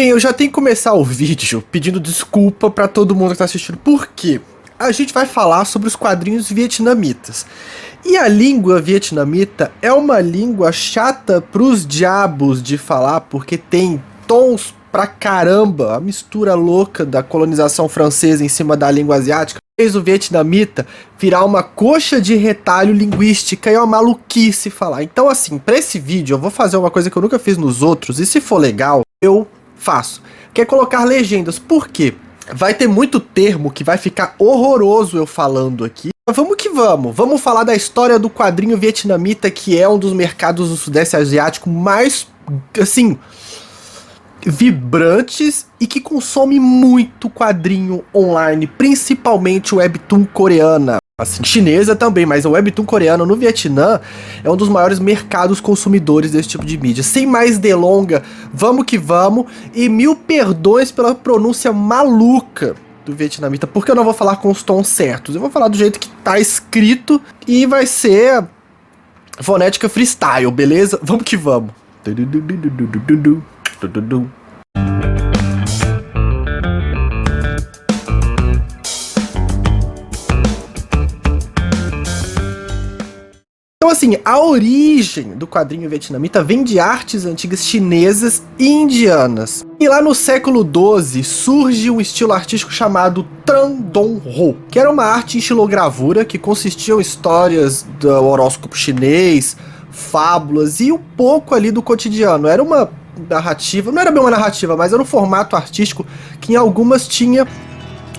Bem, eu já tenho que começar o vídeo pedindo desculpa pra todo mundo que tá assistindo. Por quê? A gente vai falar sobre os quadrinhos vietnamitas. E a língua vietnamita é uma língua chata pros diabos de falar, porque tem tons pra caramba. A mistura louca da colonização francesa em cima da língua asiática fez o vietnamita virar uma coxa de retalho linguística e uma maluquice falar. Então, assim, pra esse vídeo eu vou fazer uma coisa que eu nunca fiz nos outros, e se for legal, eu faço, que é colocar legendas. Por quê? Vai ter muito termo que vai ficar horroroso eu falando aqui. Mas vamos que vamos. Vamos falar da história do quadrinho vietnamita, que é um dos mercados do Sudeste Asiático mais, assim, vibrantes e que consome muito quadrinho online, principalmente webtoon coreana. Assim, chinesa também, mas o webtoon coreano no Vietnã é um dos maiores mercados consumidores desse tipo de mídia. Sem mais delonga, vamos que vamos, e mil perdões pela pronúncia maluca do vietnamita, porque eu não vou falar com os tons certos, eu vou falar do jeito que tá escrito e vai ser fonética freestyle, beleza? Vamos que vamos. Então, assim, a origem do quadrinho vietnamita vem de artes antigas chinesas e indianas. E lá no século XII surge um estilo artístico chamado Tran Dong Ho, que era uma arte em xilogravura que consistia em histórias do horóscopo chinês, fábulas e um pouco ali do cotidiano. Era uma narrativa, não era bem uma narrativa, mas era um formato artístico que em algumas tinha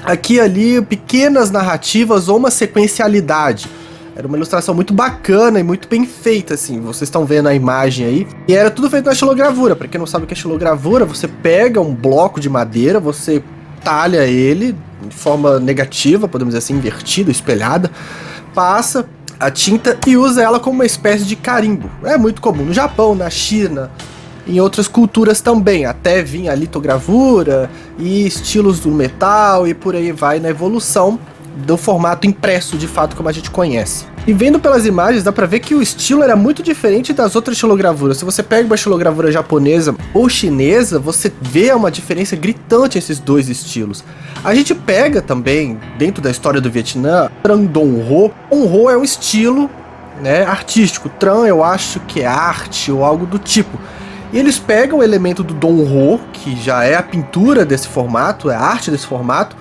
aqui e ali pequenas narrativas ou uma sequencialidade. Era uma ilustração muito bacana e muito bem feita, assim, vocês estão vendo a imagem aí. E era tudo feito na xilogravura. Pra quem não sabe o que é xilogravura, você pega um bloco de madeira, você talha ele de forma negativa, podemos dizer assim, invertida, espelhada, passa a tinta e usa ela como uma espécie de carimbo. É muito comum no Japão, na China, em outras culturas também, até vir a litogravura e estilos do metal e por aí vai na evolução do formato impresso, de fato, como a gente conhece. E vendo pelas imagens, dá pra ver que o estilo era muito diferente das outras xilogravuras. Se você pega uma xilogravura japonesa ou chinesa, você vê uma diferença gritante entre esses dois estilos. A gente pega também, dentro da história do Vietnã, Tran Dong Ho. Dong Ho é um estilo, né, artístico. Tran eu acho que é arte ou algo do tipo. E eles pegam o elemento do Dong Ho, que já é a pintura desse formato, é a arte desse formato,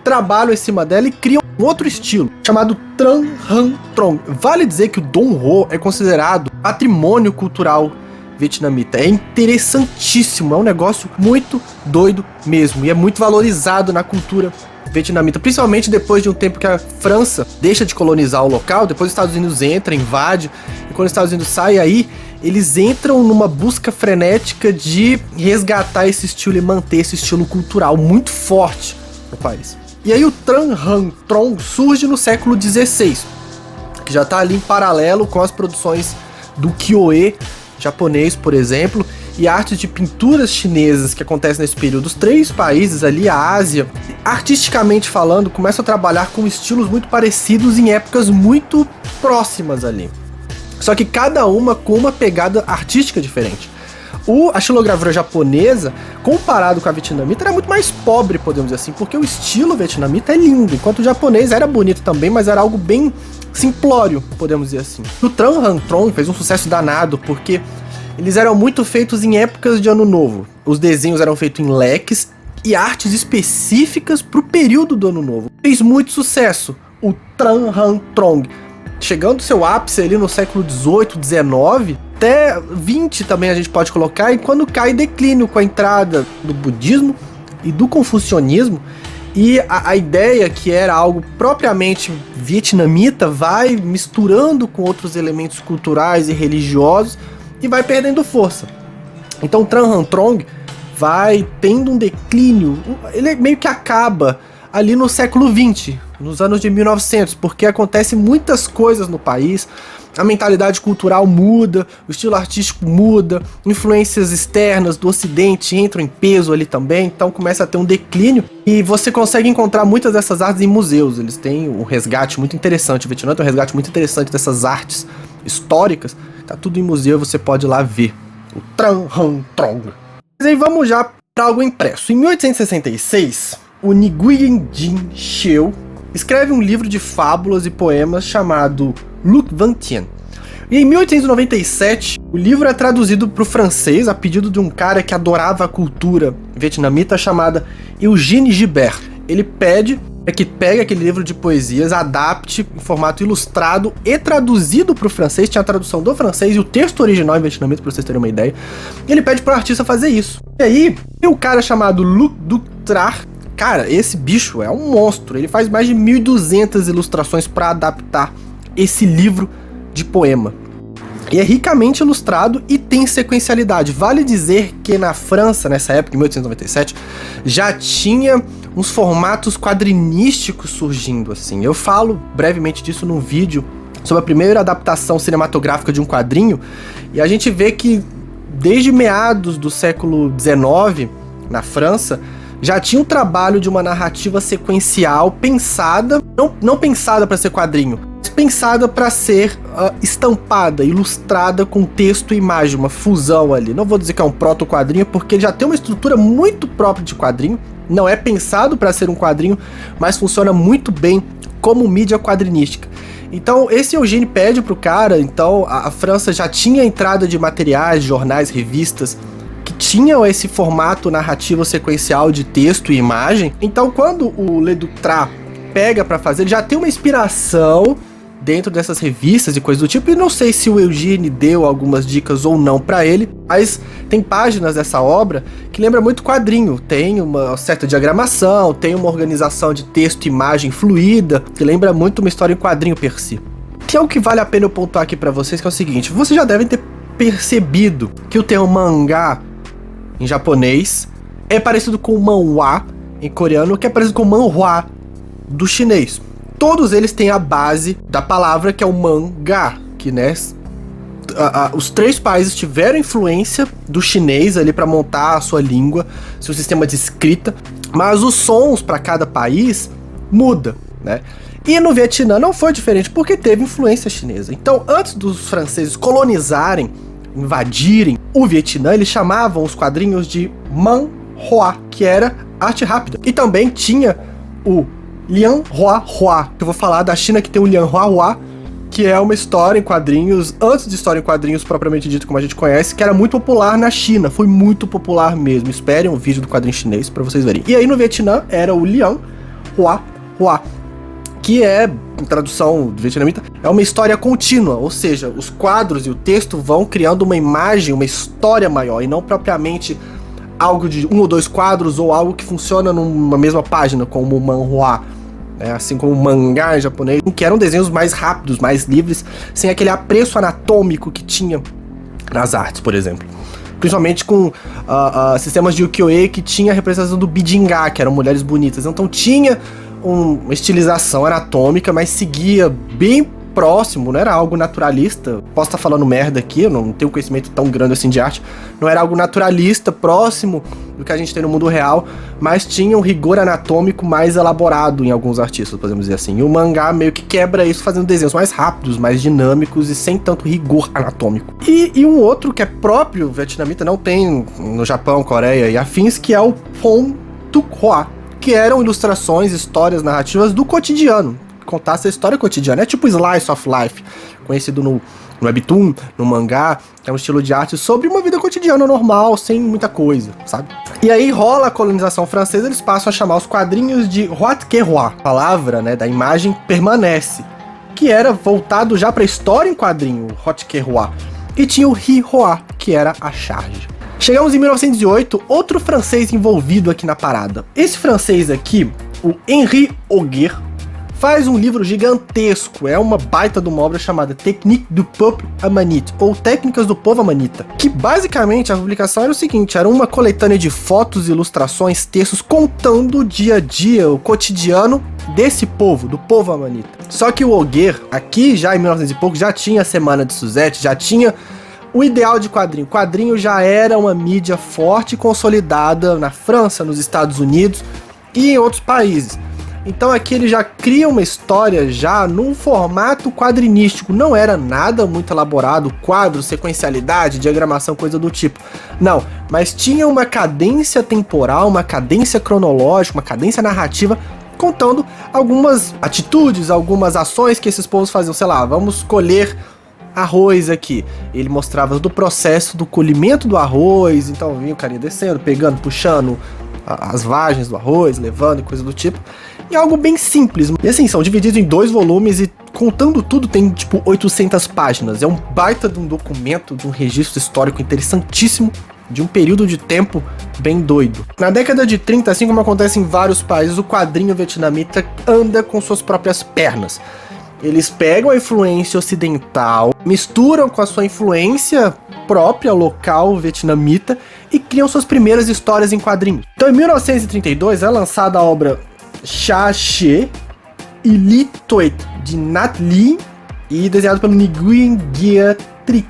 trabalham em cima dela e criam um outro estilo, chamado Tran Han Trong. Vale dizer que o Dong Ho é considerado patrimônio cultural vietnamita. É interessantíssimo, é um negócio muito doido mesmo, e é muito valorizado na cultura vietnamita, principalmente depois de um tempo que a França deixa de colonizar o local, depois os Estados Unidos entra, invade, e quando os Estados Unidos saem aí, eles entram numa busca frenética de resgatar esse estilo e manter esse estilo cultural muito forte no país. E aí o Tran Han Trong surge no século XVI, que já está ali em paralelo com as produções do Kyoe japonês, por exemplo, e artes de pinturas chinesas que acontecem nesse período. Os três países ali, a Ásia, artisticamente falando, começam a trabalhar com estilos muito parecidos em épocas muito próximas ali. Só que cada uma com uma pegada artística diferente. A xilogravura japonesa, comparado com a vietnamita, era muito mais pobre, podemos dizer assim, porque o estilo vietnamita é lindo, enquanto o japonês era bonito também, mas era algo bem simplório, podemos dizer assim. O Tran Han Trong fez um sucesso danado, porque eles eram muito feitos em épocas de ano novo. Os desenhos eram feitos em leques e artes específicas para o período do ano novo. Fez muito sucesso, o Tran Han Trong, chegando ao seu ápice ali no século XVIII, XIX, até 20 também a gente pode colocar, e quando cai declínio com a entrada do budismo e do confucionismo, e a ideia que era algo propriamente vietnamita vai misturando com outros elementos culturais e religiosos e vai perdendo força. Então Tran Han Trong vai tendo um declínio, ele meio que acaba ali no século XX, nos anos de 1900, porque acontece muitas coisas no país, a mentalidade cultural muda, o estilo artístico muda, influências externas do ocidente entram em peso ali também, então começa a ter um declínio, e você consegue encontrar muitas dessas artes em museus. Eles têm um resgate muito interessante, o Vietnã tem um resgate muito interessante dessas artes históricas, tá tudo em museu, você pode ir lá ver. O Tran Han Trong. Mas aí vamos já para algo impresso. Em 1866, o Nguyen Dinh Chieu escreve um livro de fábulas e poemas chamado Luc Van Tien. E em 1897, o livro é traduzido para o francês a pedido de um cara que adorava a cultura vietnamita chamada Eugène Gibert. Ele pede que pegue aquele livro de poesias, adapte em formato ilustrado e traduzido para o francês. Tinha a tradução do francês e o texto original em vietnamita, para vocês terem uma ideia. E ele pede para o artista fazer isso. E aí, tem um cara chamado Luc Ductrar. Cara, esse bicho é um monstro. Ele faz mais de 1.200 ilustrações para adaptar esse livro de poema. E é ricamente ilustrado e tem sequencialidade. Vale dizer que na França, nessa época, em 1897, já tinha uns formatos quadrinísticos surgindo, assim. Eu falo brevemente disso num vídeo sobre a primeira adaptação cinematográfica de um quadrinho, e a gente vê que desde meados do século XIX, na França, já tinha um trabalho de uma narrativa sequencial pensada, não pensada para ser quadrinho, mas pensada para ser estampada, ilustrada com texto e imagem, uma fusão ali. Não vou dizer que é um proto-quadrinho, porque ele já tem uma estrutura muito própria de quadrinho, não é pensado para ser um quadrinho, mas funciona muito bem como mídia quadrinística. Então, esse Eugène pede pro cara, então a França já tinha entrada de materiais, jornais, revistas, que tinham esse formato narrativo sequencial de texto e imagem. Então, quando o Leductra pega para fazer, ele já tem uma inspiração dentro dessas revistas e coisas do tipo, e não sei se o Eugène deu algumas dicas ou não para ele, mas tem páginas dessa obra que lembra muito quadrinho, tem uma certa diagramação, tem uma organização de texto e imagem fluida, que lembra muito uma história em quadrinho per si. Que é o que vale a pena eu pontuar aqui para vocês, que é o seguinte: vocês já devem ter percebido que o termo mangá em japonês é parecido com manhwa em coreano, que é parecido com manhwa do chinês. Todos eles têm a base da palavra, que é o mangá, que, né, os três países tiveram influência do chinês ali para montar a sua língua, seu sistema de escrita, mas os sons para cada país muda, né? E no Vietnã não foi diferente, porque teve influência chinesa. Então, antes dos franceses colonizarem, invadirem o Vietnã, eles chamavam os quadrinhos de manhua, que era arte rápida. E também tinha o Lian Hua Hua, que eu vou falar da China, que tem o Lian Hua Hua, que é uma história em quadrinhos, antes de história em quadrinhos propriamente dito, como a gente conhece, que era muito popular na China, foi muito popular mesmo. Esperem um vídeo do quadrinho chinês pra vocês verem. E aí no Vietnã era o Lian Hua Hua, que é, em tradução do vietnamita, é uma história contínua, ou seja, os quadros e o texto vão criando uma imagem, uma história maior, e não propriamente algo de 1 ou 2 quadros, ou algo que funciona numa mesma página, como o manhua, assim como o mangá em japonês, que eram desenhos mais rápidos, mais livres, sem aquele apreço anatômico que tinha nas artes, por exemplo. Principalmente com sistemas de ukiyo-e que tinha a representação do bijinga, que eram mulheres bonitas. Então tinha uma estilização anatômica, mas seguia bem próximo, não era algo naturalista. Posso estar falando merda aqui, eu não tenho conhecimento tão grande assim de arte. Não era algo naturalista, próximo do que a gente tem no mundo real, mas tinha um rigor anatômico mais elaborado em alguns artistas, podemos dizer assim. E o mangá meio que quebra isso, fazendo desenhos mais rápidos, mais dinâmicos e sem tanto rigor anatômico. E um outro que é próprio vietnamita, não tem no Japão, Coreia e afins, que é o Phong Tuc Hoa, que eram ilustrações, histórias narrativas do cotidiano. Contasse a história cotidiana, é tipo Slice of Life, conhecido no webtoon, no mangá, que é um estilo de arte sobre uma vida cotidiana normal, sem muita coisa, sabe? E aí rola a colonização francesa, eles passam a chamar os quadrinhos de Hoat que Roi, a palavra, né, da imagem permanece, que era voltado já para a história em quadrinho, Hoat que Roi, e tinha o Ri Roi, que era a charge. Chegamos em 1908, outro francês envolvido aqui na parada. Esse francês aqui, o Henri Auger, faz um livro gigantesco, é uma baita de uma obra chamada Technique du Peuple Amanite, ou Técnicas do Povo Amanita, que basicamente a publicação era o seguinte, era uma coletânea de fotos, ilustrações, textos contando o dia a dia, o cotidiano desse povo, do povo Amanita. Só que o Auger, aqui já em 1900 e pouco, já tinha a Semana de Suzette, já tinha o ideal de quadrinho. Quadrinho já era uma mídia forte e consolidada na França, nos Estados Unidos e em outros países. Então aqui ele já cria uma história já num formato quadrinístico. Não era nada muito elaborado, quadro, sequencialidade, diagramação, coisa do tipo. Não, mas tinha uma cadência temporal, uma cadência cronológica, uma cadência narrativa, contando algumas atitudes, algumas ações que esses povos faziam. Sei lá, vamos colher arroz aqui. Ele mostrava do processo do colhimento do arroz. Então vinha o carinha descendo, pegando, puxando as vagens do arroz, levando e coisa do tipo. E algo bem simples. E assim, são divididos em 2 volumes e contando tudo tem tipo 800 páginas. É um baita de um documento, de um registro histórico interessantíssimo, de um período de tempo bem doido. Na década de 30, assim como acontece em vários países, o quadrinho vietnamita anda com suas próprias pernas. Eles pegam a influência ocidental, misturam com a sua influência própria, local, vietnamita, e criam suas primeiras histórias em quadrinhos. Então, em 1932, é lançada a obra Cha Che e Li Toet, de Nat Lee, e desenhado pelo Nguyen Gia Triet,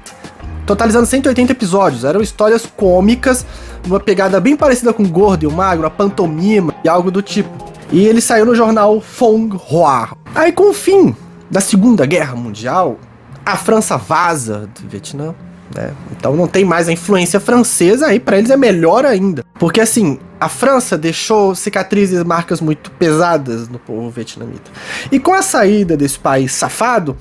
totalizando 180 episódios. Eram histórias cômicas, numa pegada bem parecida com Gordo e o Magro, a pantomima e algo do tipo. E ele saiu no jornal Phong Hoa. Aí, com o fim da Segunda Guerra Mundial, a França vaza do Vietnã, né? Então não tem mais a influência francesa, aí pra eles é melhor ainda. Porque assim, a França deixou cicatrizes e marcas muito pesadas no povo vietnamita. E com a saída desse país safado,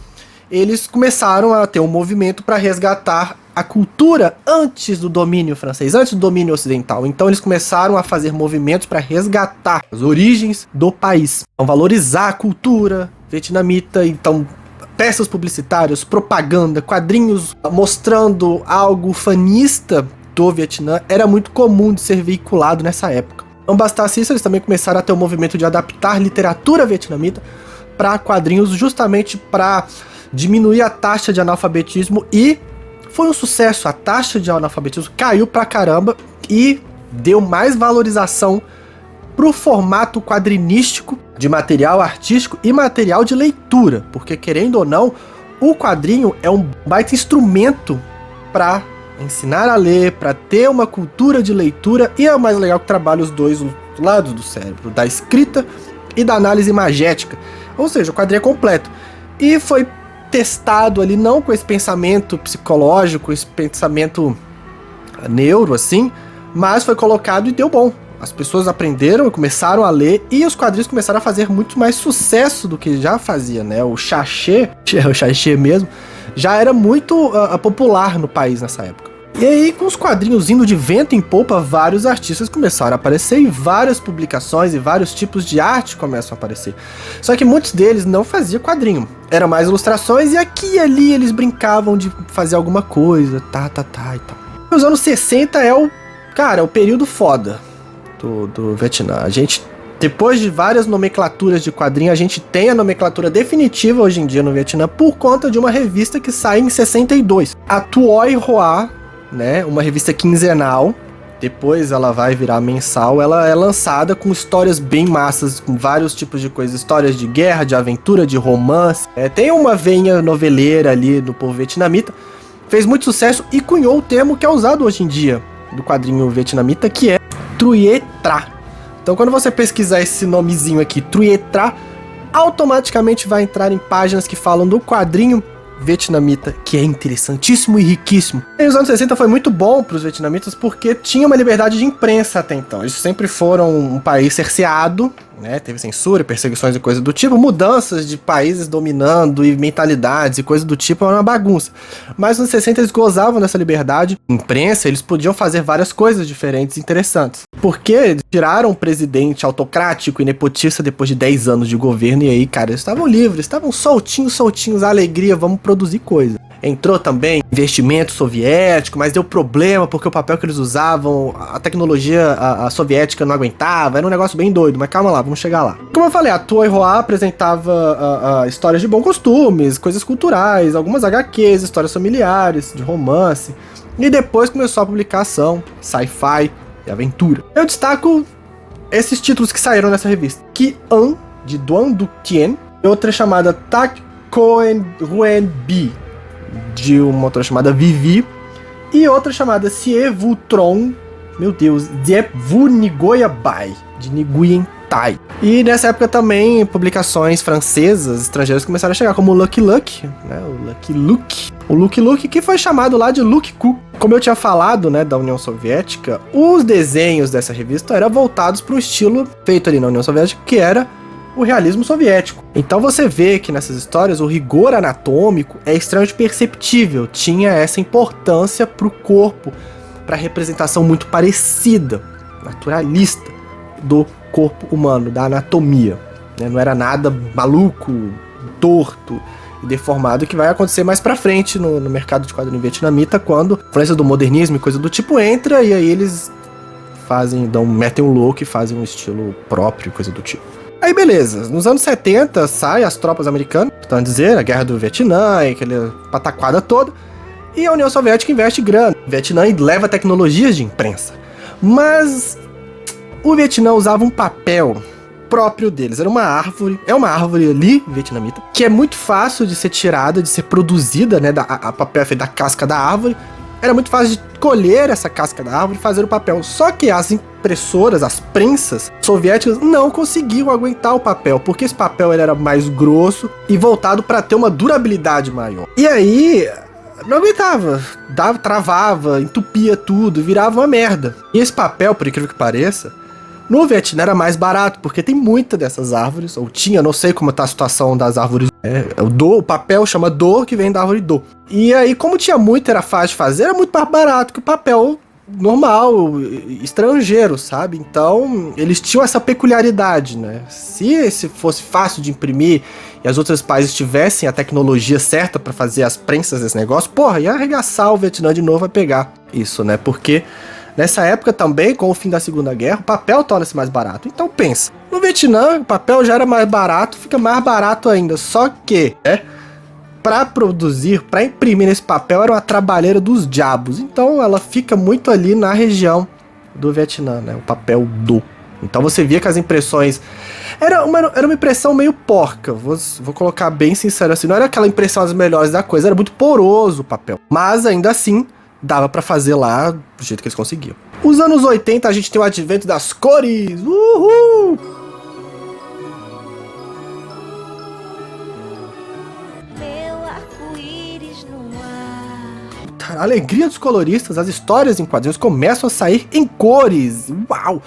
eles começaram a ter um movimento para resgatar a cultura antes do domínio francês, antes do domínio ocidental. Então eles começaram a fazer movimentos para resgatar as origens do país. Então, valorizar a cultura vietnamita, então peças publicitárias, propaganda, quadrinhos mostrando algo fanista do Vietnã era muito comum de ser veiculado nessa época. Não bastasse isso, eles também começaram a ter o movimento de adaptar literatura vietnamita para quadrinhos, justamente para diminuir a taxa de analfabetismo, e foi um sucesso. A taxa de analfabetismo caiu pra caramba e deu mais valorização pro formato quadrinístico de material artístico e material de leitura, porque querendo ou não, o quadrinho é um baita instrumento para ensinar a ler, para ter uma cultura de leitura, e é o mais legal que trabalha os dois lados do cérebro, da escrita e da análise imagética. Ou seja, o quadrinho é completo. E foi testado ali não com esse pensamento psicológico, esse pensamento neuro assim, mas foi colocado e deu bom. As pessoas aprenderam e começaram a ler, e os quadrinhos começaram a fazer muito mais sucesso do que já fazia, né? O Sachê, o Sachê mesmo, já era muito popular no país nessa época. E aí, com os quadrinhos indo de vento em popa, vários artistas começaram a aparecer, e várias publicações e vários tipos de arte começam a aparecer. Só que muitos deles não faziam quadrinho, eram mais ilustrações, e aqui e ali eles brincavam de fazer alguma coisa, e tal. Os anos 60 é o período foda do Vietnã. A gente, depois de várias nomenclaturas de quadrinho, a gente tem a nomenclatura definitiva hoje em dia no Vietnã por conta de uma revista que sai em 62. A Tuoi Hoa, né, uma revista quinzenal, depois ela vai virar mensal. Ela é lançada com histórias bem massas, com vários tipos de coisas, histórias de guerra, de aventura, de romance. Tem uma veinha noveleira ali do povo vietnamita. Fez muito sucesso e cunhou o termo que é usado hoje em dia do quadrinho vietnamita, que é Truy Tra. Então, quando você pesquisar esse nomezinho aqui, Truy Tra, automaticamente vai entrar em páginas que falam do quadrinho vietnamita, que é interessantíssimo e riquíssimo. E os anos 60 foi muito bom para os vietnamitas porque tinha uma liberdade de imprensa até então. Eles sempre foram um país cerceado, né? Teve censura, perseguições e coisas do tipo, mudanças de países dominando e mentalidades e coisas do tipo, era uma bagunça. Mas nos 60 eles gozavam dessa liberdade. Imprensa, eles podiam fazer várias coisas diferentes e interessantes. Porque tiraram um presidente autocrático e nepotista depois de 10 anos de governo, e aí, cara, eles estavam livres, estavam soltinhos, alegria, vamos produzir coisa. Entrou também investimento soviético, mas deu problema porque o papel que eles usavam, a tecnologia a soviética não aguentava, era um negócio bem doido, mas calma lá, vamos chegar lá. Como eu falei, a Tuoi Hoa apresentava histórias de bons costumes, coisas culturais, algumas HQs, histórias familiares, de romance, e depois começou a publicação, sci-fi e aventura. Eu destaco esses títulos que saíram nessa revista: Ki An, de Duan Duc Tien, e outra chamada Tak Coen Ruen Bi, de uma autora chamada Vivi, e outra chamada Sie Vu Tron, meu Deus, Diep Vu Ngoia Bai, de Nguyen Sentai. E nessa época também publicações francesas, estrangeiras começaram a chegar, como o Lucky Luke, né? O Lucky Luke. O Lucky Luke, que foi chamado lá de Luke Ku. Como eu tinha falado, né, da União Soviética, os desenhos dessa revista eram voltados para o estilo feito ali na União Soviética, que era o realismo soviético. Então você vê que nessas histórias o rigor anatômico é extremamente perceptível, tinha essa importância para o corpo, para representação muito parecida, naturalista do corpo humano, da anatomia, né? Não era nada maluco, torto e deformado, que vai acontecer mais pra frente no mercado de quadrinho vietnamita, quando a influência do modernismo e coisa do tipo entra, e aí eles metem um louco e fazem um estilo próprio, coisa do tipo. Aí beleza, nos anos 70 saem as tropas americanas, portanto dizer, a guerra do Vietnã, aquela pataquada toda, e a União Soviética investe grana. O Vietnã leva tecnologias de imprensa, mas o Vietnã usava um papel próprio deles, era uma árvore, é uma árvore ali, vietnamita, que é muito fácil de ser tirada, de ser produzida, né, a papel é feito da casca da árvore, era muito fácil de colher essa casca da árvore e fazer o papel, só que as impressoras, as prensas soviéticas não conseguiam aguentar o papel, porque esse papel ele era mais grosso e voltado para ter uma durabilidade maior, e aí não aguentava, travava, entupia tudo, virava uma merda, e esse papel, por incrível que pareça, no Vietnã era mais barato, porque tem muita dessas árvores, ou tinha, não sei como tá a situação das árvores. O papel chama do, que vem da árvore do. E aí, como tinha muito, era fácil de fazer, era muito mais barato que o papel normal, estrangeiro, sabe? Então, eles tinham essa peculiaridade, né? Se esse fosse fácil de imprimir e os outros países tivessem a tecnologia certa pra fazer as prensas desse negócio, porra, ia arregaçar o Vietnã de novo a pegar isso, né? Porque nessa época também, com o fim da Segunda Guerra, o papel torna-se mais barato. Então pensa, no Vietnã o papel já era mais barato, fica mais barato ainda. Só que, né, para produzir, para imprimir esse papel era uma trabalheira dos diabos. Então ela fica muito ali na região do Vietnã, né, o papel do. Então você via que as impressões... Era uma impressão meio porca, vou colocar bem sincero assim. Não era aquela impressão as melhores da coisa, era muito poroso o papel. Mas ainda assim dava pra fazer lá do jeito que eles conseguiam. Os anos 80 a gente tem o advento das cores. Uhul! Meu arco-íris no ar. A alegria dos coloristas, as histórias em quadrinhos começam a sair em cores. Uau!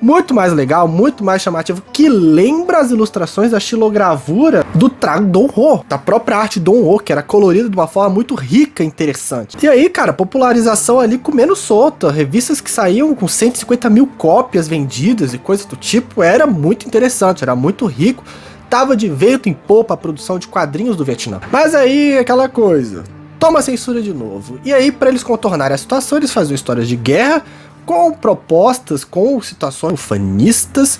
Muito mais legal, muito mais chamativo, que lembra as ilustrações da xilogravura do Dong Ho, da própria arte Dong Ho, que era colorida de uma forma muito rica e interessante. E aí, cara, popularização ali comendo solta, revistas que saíam com 150 mil cópias vendidas e coisas do tipo, era muito interessante, era muito rico, tava de vento em popa a produção de quadrinhos do Vietnã. Mas aí, aquela coisa, toma censura de novo. E aí, para eles contornarem a situação, eles faziam histórias de guerra, com propostas, com situações ufanistas,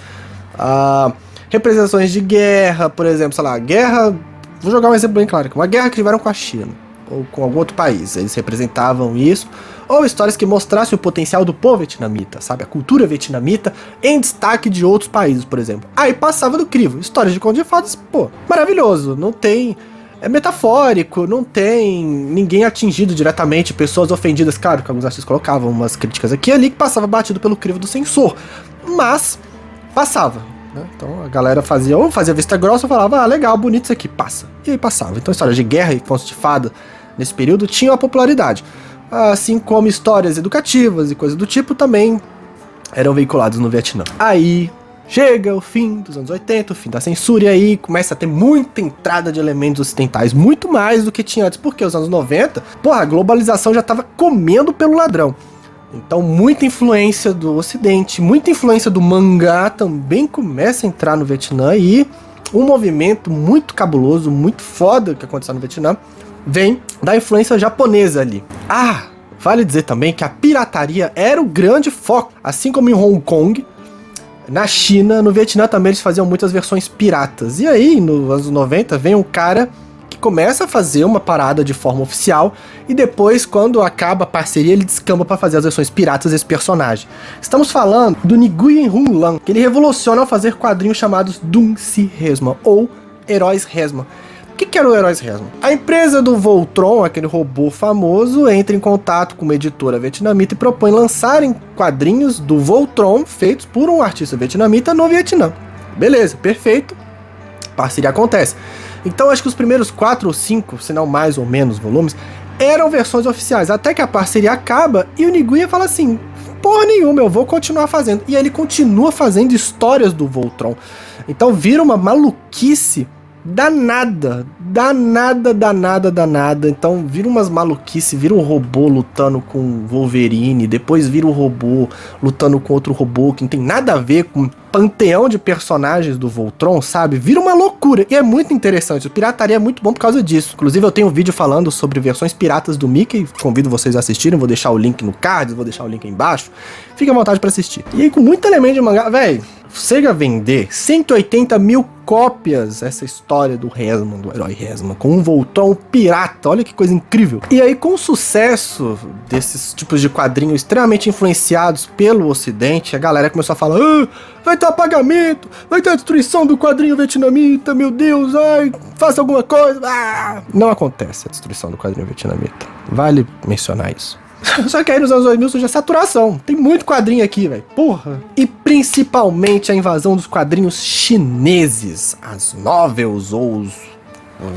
representações de guerra, por exemplo, sei lá, guerra, vou jogar um exemplo bem claro, uma guerra que tiveram com a China, ou com algum outro país, eles representavam isso, ou histórias que mostrassem o potencial do povo vietnamita, sabe, a cultura vietnamita em destaque de outros países, por exemplo. Aí passava do crivo, histórias de conto de fadas, pô, maravilhoso, não tem... É metafórico, não tem ninguém atingido diretamente, pessoas ofendidas. Claro que alguns artistas colocavam umas críticas aqui e ali que passava batido pelo crivo do censor, mas passava, né? Então a galera fazia vista grossa ou falava, legal, bonito isso aqui, passa. E aí passava. Então histórias de guerra e contos de fada nesse período tinham a popularidade. Assim como histórias educativas e coisas do tipo também eram veiculadas no Vietnã. Aí chega o fim dos anos 80, o fim da censura, e aí começa a ter muita entrada de elementos ocidentais, muito mais do que tinha antes, porque os anos 90, porra, a globalização já tava comendo pelo ladrão. Então muita influência do ocidente, muita influência do mangá também começa a entrar no Vietnã, e um movimento muito cabuloso, muito foda que aconteceu no Vietnã, vem da influência japonesa ali. Vale dizer também que a pirataria era o grande foco, assim como em Hong Kong. Na China, no Vietnã também eles faziam muitas versões piratas. E aí, nos anos 90, vem um cara que começa a fazer uma parada de forma oficial e depois, quando acaba a parceria, ele descamba para fazer as versões piratas desse personagem. Estamos falando do Nguyen Hung Lam, que ele revoluciona ao fazer quadrinhos chamados Dun Si Resma, ou Heróis Resma. O que era o Heróis Resma? A empresa do Voltron, aquele robô famoso, entra em contato com uma editora vietnamita e propõe lançarem quadrinhos do Voltron feitos por um artista vietnamita no Vietnã. Beleza, perfeito. Parceria acontece. Então acho que os primeiros 4 ou 5, se não mais ou menos volumes, eram versões oficiais, até que a parceria acaba e o Niguia fala assim, porra nenhuma, eu vou continuar fazendo. E aí ele continua fazendo histórias do Voltron. Então vira uma maluquice danada. Então vira umas maluquice, vira um robô lutando com o Wolverine, depois vira um robô lutando com outro robô que não tem nada a ver com o panteão de personagens do Voltron, sabe? Vira uma loucura e é muito interessante. O Pirataria é muito bom por causa disso. Inclusive eu tenho um vídeo falando sobre versões piratas do Mickey, convido vocês a assistirem, vou deixar o link no card, vou deixar o link aí embaixo. Fique à vontade pra assistir. E aí com muito elemento de mangá, velho, chega a vender 180 mil cópias essa história do Resman, do herói Resman, com um Voltron pirata, olha que coisa incrível. E aí com o sucesso desses tipos de quadrinhos extremamente influenciados pelo ocidente, a galera começou a falar, vai ter apagamento, vai ter a destruição do quadrinho vietnamita, meu Deus, ai, faça alguma coisa. Não acontece a destruição do quadrinho vietnamita, vale mencionar isso. Só que aí nos anos 2000 surge a saturação. Tem muito quadrinho aqui, velho. Porra. E principalmente a invasão dos quadrinhos chineses. As novels ou os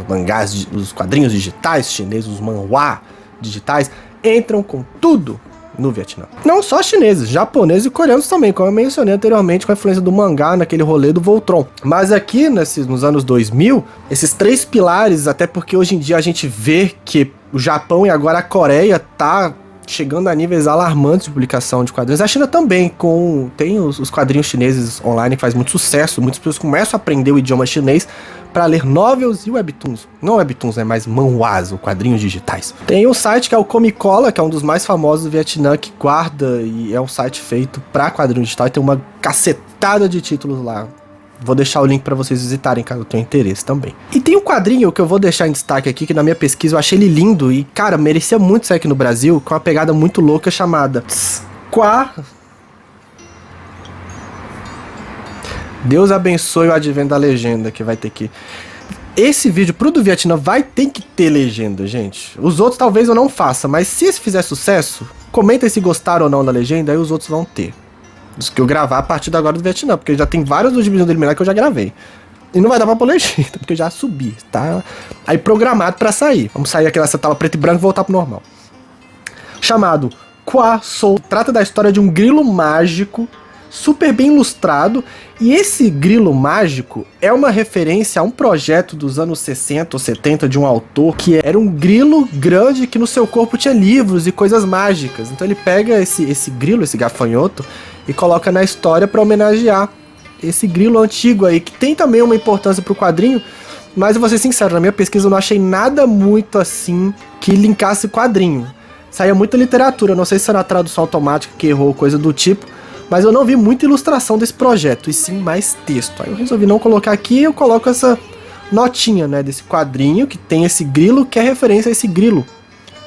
mangás, os quadrinhos digitais chineses, os manhwa digitais, entram com tudo no Vietnã. Não só chineses, japoneses e coreanos também, como eu mencionei anteriormente, com a influência do mangá naquele rolê do Voltron. Mas aqui, nos anos 2000, esses 3 pilares, até porque hoje em dia a gente vê que o Japão e agora a Coreia tá chegando a níveis alarmantes de publicação de quadrinhos. A China também, tem os quadrinhos chineses online que faz muito sucesso, muitas pessoas começam a aprender o idioma chinês para ler novels e webtoons. Não webtoons, né, mas manhwas, ou quadrinhos digitais. Tem um site que é o Comicola, que é um dos mais famosos do Vietnã, que guarda e é um site feito para quadrinho digital e tem uma cacetada de títulos lá. Vou deixar o link pra vocês visitarem, caso tenham interesse também. E tem um quadrinho que eu vou deixar em destaque aqui, que na minha pesquisa eu achei ele lindo e, cara, merecia muito sair aqui no Brasil, com uma pegada muito louca chamada Deus abençoe o advento da legenda, que vai ter que... Esse vídeo pro do Vietnã vai ter que ter legenda, gente. Os outros talvez eu não faça, mas se esse fizer sucesso, comenta se gostaram ou não da legenda, aí os outros vão ter. Os que eu gravar a partir de agora do Vietnã, porque já tem vários dos Divisão do Eliminar que eu já gravei. E não vai dar pra pôr legenda, porque eu já subi, tá aí programado pra sair. Vamos sair aqui nessa tela preto e branco e voltar pro normal. Chamado Qua Sou. Trata da história de um grilo mágico, super bem ilustrado. E esse grilo mágico é uma referência a um projeto dos anos 60 ou 70 de um autor que era um grilo grande que no seu corpo tinha livros e coisas mágicas. Então ele pega esse grilo, esse gafanhoto, e coloca na história para homenagear esse grilo antigo aí, que tem também uma importância pro quadrinho, mas eu vou ser sincero, na minha pesquisa eu não achei nada muito assim que linkasse quadrinho. Saía muita literatura, não sei se era a tradução automática que errou, coisa do tipo, mas eu não vi muita ilustração desse projeto, e sim mais texto. Aí eu resolvi não colocar aqui, eu coloco essa notinha, né, desse quadrinho que tem esse grilo, que é referência a esse grilo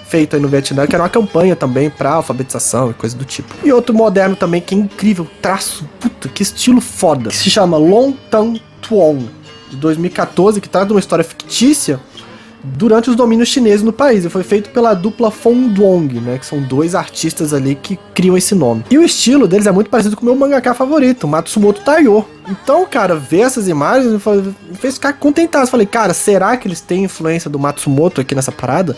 feito aí no Vietnã, que era uma campanha também pra alfabetização e coisa do tipo. E outro moderno também, que é incrível, traço, puta, que estilo foda, que se chama Long Tan Tuong, de 2014, que trata de uma história fictícia durante os domínios chineses no país, e foi feito pela dupla Fong Duong, né, que são 2 artistas ali que criam esse nome. E o estilo deles é muito parecido com o meu mangaka favorito, Matsumoto Taiyo. Então, cara, ver essas imagens me fez ficar contentado. Falei, cara, será que eles têm influência do Matsumoto aqui nessa parada?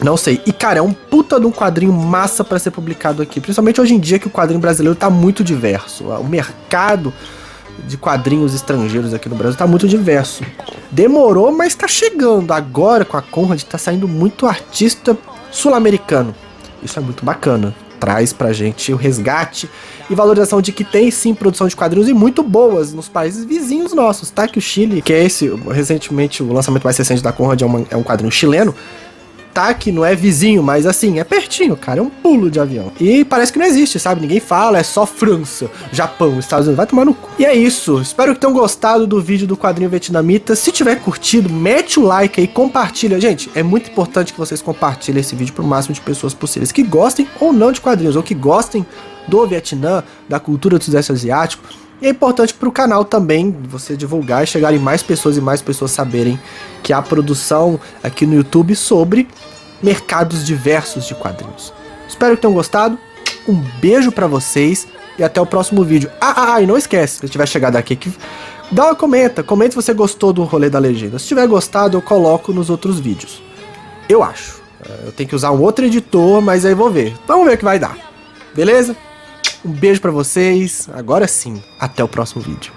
Não sei. E, cara, é um puta de um quadrinho massa pra ser publicado aqui. Principalmente hoje em dia que o quadrinho brasileiro tá muito diverso. O mercado de quadrinhos estrangeiros aqui no Brasil tá muito diverso. Demorou, mas tá chegando. Agora, com a Conrad, tá saindo muito artista sul-americano. Isso é muito bacana. Traz pra gente o resgate e valorização de que tem, sim, produção de quadrinhos e muito boas nos países vizinhos nossos, tá? Que o Chile, que é recentemente, o lançamento mais recente da Conrad é um quadrinho chileno, tá, que não é vizinho, mas assim, é pertinho, cara, é um pulo de avião. E parece que não existe, sabe? Ninguém fala, é só França, Japão, Estados Unidos, vai tomar no cu. E é isso, espero que tenham gostado do vídeo do quadrinho vietnamita. Se tiver curtido, mete o like aí, compartilha. Gente, é muito importante que vocês compartilhem esse vídeo pro máximo de pessoas possíveis, que gostem ou não de quadrinhos, ou que gostem do Vietnã, da cultura do Sudeste Asiático. E é importante para o canal também você divulgar e chegarem mais pessoas e mais pessoas saberem que há produção aqui no YouTube sobre mercados diversos de quadrinhos. Espero que tenham gostado, um beijo para vocês e até o próximo vídeo. E não esquece, se tiver chegado aqui, comenta se você gostou do rolê da legenda. Se tiver gostado, eu coloco nos outros vídeos. Eu acho. Eu tenho que usar um outro editor, mas aí vou ver. Vamos ver o que vai dar. Beleza? Um beijo pra vocês. Agora sim, até o próximo vídeo.